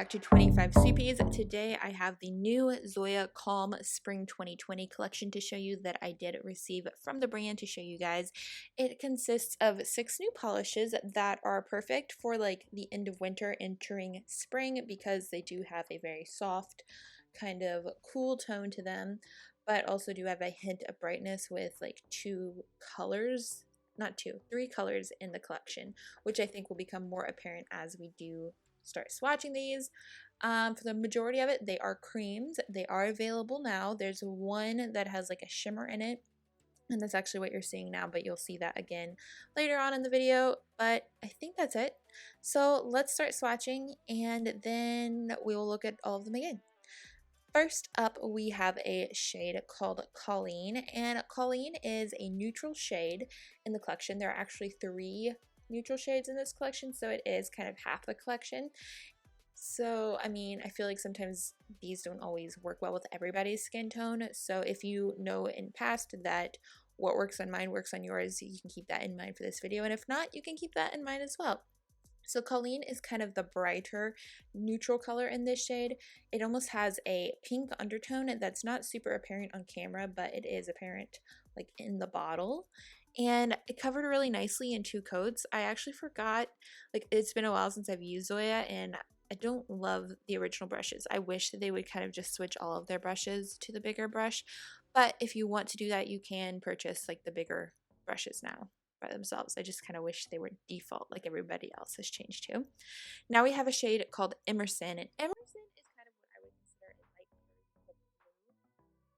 back to 25 Sweetpeas. Today I have the new Zoya Spring 2020 collection to show you that I did receive from the brand to show you guys. It consists of 6 new polishes that are perfect for like the end of winter entering spring because they do have a very soft kind of cool tone to them, but also do have a hint of brightness with like 2 colors, not 2, 3 colors in the collection, which I think will become more apparent as we do start swatching these. For the majority of it, they are creams. They are available now. There's one that has like a shimmer in it, and that's actually what you're seeing now, but you'll see that again later on in the video. But I think that's it. So let's start swatching, and then we will look at all of them again. First up, we have a shade called Colleen, and Colleen is a neutral shade in the collection. There are actually 3 neutral shades in this collection, so it is kind of half the collection. So I mean, I feel like sometimes these don't always work well with everybody's skin tone, so if you know in past that what works on mine works on yours, you can keep that in mind for this video, and if not, you can keep that in mind as well. So Colleen is kind of the brighter neutral color in this shade. It almost has a pink undertone that's not super apparent on camera, but it is apparent like in the bottle. And it covered really nicely in 2 coats. I actually forgot, like it's been a while since I've used Zoya, and I don't love the original brushes. I wish that they would kind of just switch all of their brushes to the bigger brush. But if you want to do that, you can purchase like the bigger brushes now by themselves. I just kind of wish they were default like everybody else has changed to. Now we have a shade called Emerson, and Emerson is kind of what I would consider a light version of blue,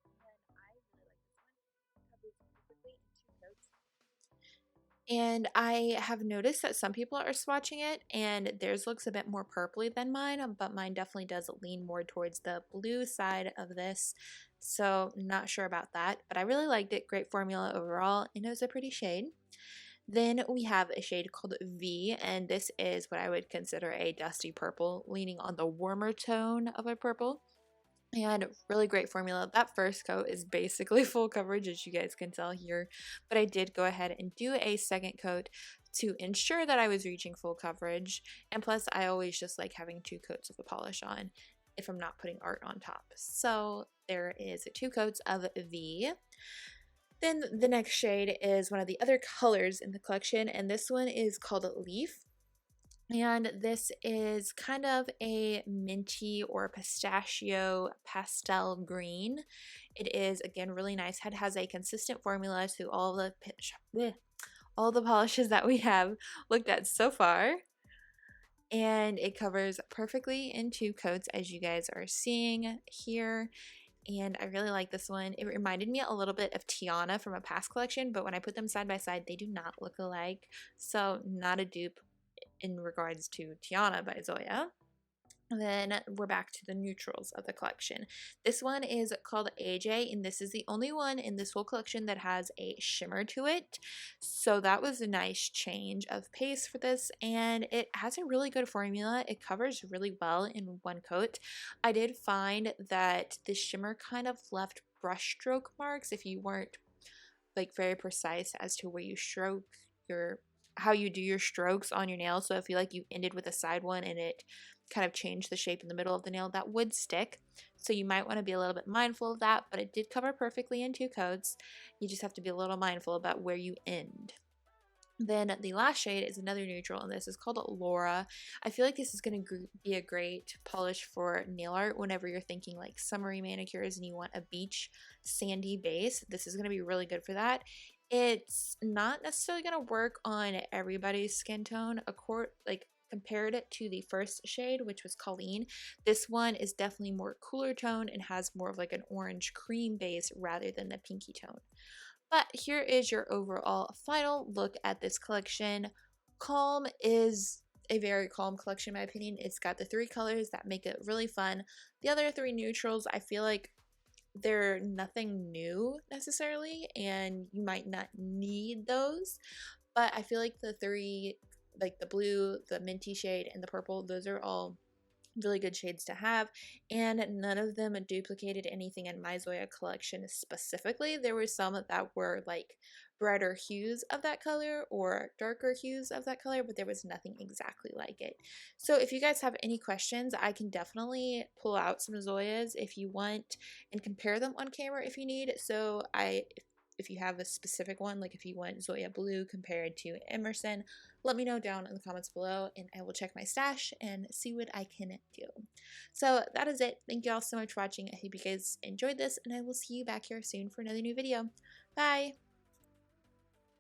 and I really like this one. It covers perfectly in 2 coats. And I have noticed that some people are swatching it and theirs looks a bit more purpley than mine, but mine definitely does lean more towards the blue side of this. So not sure about that, but I really liked it. Great formula overall, and it was a pretty shade. Then we have a shade called V, and this is what I would consider a dusty purple, leaning on the warmer tone of a purple. And really great formula. That first coat is basically full coverage, as you guys can tell here, but I did go ahead and do a second coat to ensure that I was reaching full coverage, and plus I always just like having 2 coats of the polish on if I'm not putting art on top. So there is 2 coats of V. Then the next shade is one of the other colors in the collection, and this one is called Leif. And this is kind of a minty or pistachio pastel green. It is, again, really nice. It has a consistent formula to all the polishes that we have looked at so far. And it covers perfectly in 2 coats, as you guys are seeing here. And I really like this one. It reminded me a little bit of Tiana from a past collection, but when I put them side by side, they do not look alike. So not a dupe in regards to Tiana by Zoya. Then we're back to the neutrals of the collection. This one is called AJ, and this is the only one in this whole collection that has a shimmer to it. So that was a nice change of pace for this, and it has a really good formula. It covers really well in 1 coat. I did find that the shimmer kind of left brush stroke marks if you weren't like very precise as to where you stroke how you do your strokes on your nail. So if you ended with a side one and it kind of changed the shape in the middle of the nail, that would stick. So you might want to be a little bit mindful of that, but it did cover perfectly in 2 coats. You just have to be a little mindful about where you end. Then the last shade is another neutral, and this is called Laura. I feel like this is going to be a great polish for nail art whenever you're thinking like summery manicures and you want a beach sandy base. This is going to be really good for that. It's not necessarily going to work on everybody's skin tone. Compared it to the first shade, which was Colleen, this one is definitely more cooler tone and has more of like an orange cream base rather than the pinky tone. But here is your overall final look at this collection. Calm is a very calm collection in my opinion. It's got the 3 colors that make it really fun. The other 3 neutrals, I feel like they're nothing new necessarily, and you might not need those, but I feel like the 3, like the blue, the minty shade, and the purple, those are all really good shades to have, and none of them duplicated anything in my Zoya collection specifically. There were some that were like brighter hues of that color or darker hues of that color, but there was nothing exactly like it. So if you guys have any questions, I can definitely pull out some Zoyas if you want and compare them on camera if you need. So if you have a specific one, like if you want Zoya Blue compared to Emerson, let me know down in the comments below and I will check my stash and see what I can do. So that is it. Thank you all so much for watching. I hope you guys enjoyed this and I will see you back here soon for another new video. Bye!